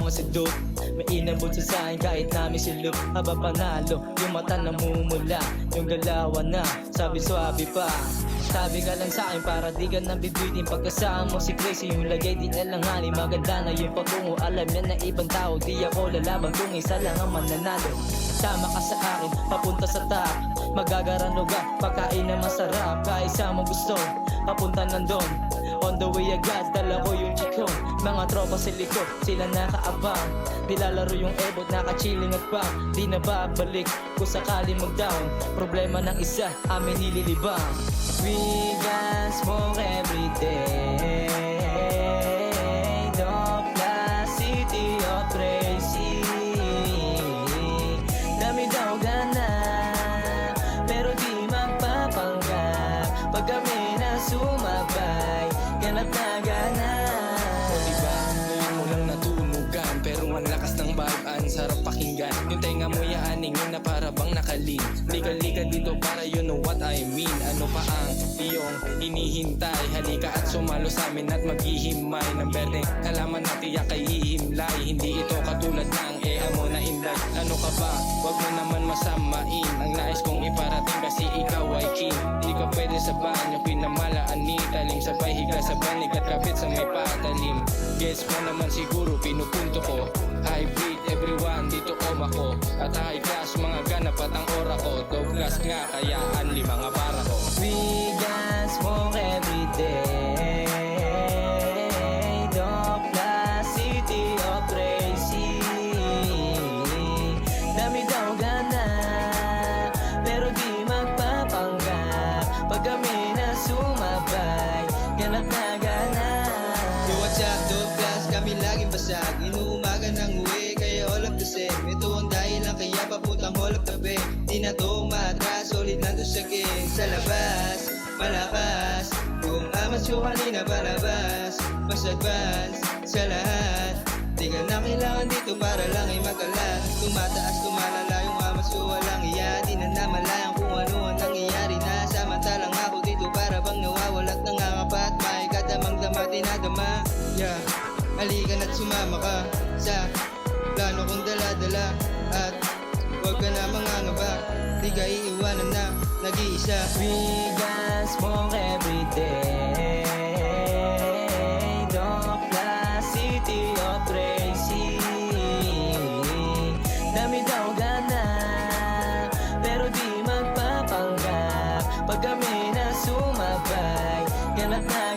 kasama si Duke. May inabot sa sa'kin kahit namin si Luke. Haba panalo, yung mata namumula, yung galawan na, sabi swabe pa. Sabi ka lang sa'kin para di ka nabibitin. Pagkasama mo si Crazy, yung lagay di alanganin. Maganda na yung patungo, alam niya na ibang tao. Di ako lalaban kung isa lang ang mananalo. Sama ka sa akin, papunta sa top. Magagarano ka, pagkain na masarap. Kaisa mo gusto, papunta nandun. On the way agad, dala ko yung chikong. Mga tropa sa likod, sila nakaabang. Nilalaro yung ebot, nakachilling at pa. Di na babalik kung sakali mag-down. Problema ng isa, amin nililibang. We got smoke everyday. Dokla, city of crazy. Dami daw gana, pero di magpapanggap. Pag kami na sumabay, ganat na gana. O diba, ngayon mo lang natunugan, pero ang lakas ng bagaan, sarap pakinggan. Yung tenga mo yaaning yun na para bang nakaling. Liga-liga dito para you know what I mean. Ano pa ang iyong hinihintay? Halika at sumalo sa amin at maghihimay ng berdeng halaman na tiyak ay hihimlay. Hindi ito katulad ng mo na inday. Ano ka ba? Wag mo naman masamain ang nais kong iparating kasi ikaw ay king. Di ka pwede sa banyo, pinamalaan ni talim. Sabay higa sa banig at kapit sa may patalim. Guess mo naman siguro pinupunto ko. Hybrid everyone dito ako. At high class mga ganap at ang ora ko. Douglas nga kaya anli mga bara ko. We got smoke everyday. Dokla, city of crazy. Dami daw gana, pero di magpapanggap. Pag kami na sumabay, ganap na gana. Yo, what's up, Douglas? Kami laging basag. Inuumaga ng uwi, kaya all of the same. Ito ang dahilan kaya papuntang all of the bay. Di na to umatras, solid na to sa game. Sa labas, malakas. Kung amasyo kanina palabas, mas advance sa lahat. Di ka na kailangan dito para lang ay magalan. Tumataas, tumalala yung amasyo, walang iya. Di na namalayan kung ano ang nangyayari na. Samantalang ako dito para bang nawawalat nangangapat. May kadamang-dama, dinadama. Yeah, halika na't sumama ka sa plano kong dala-dala. At huwag ka na mangangaba, di ka iiwanan na nag-iisa. We got smoke everyday. Dokla, city of crazy. Dami daw gana, pero di magpapanggap. Pag kami na sumabay, ganat na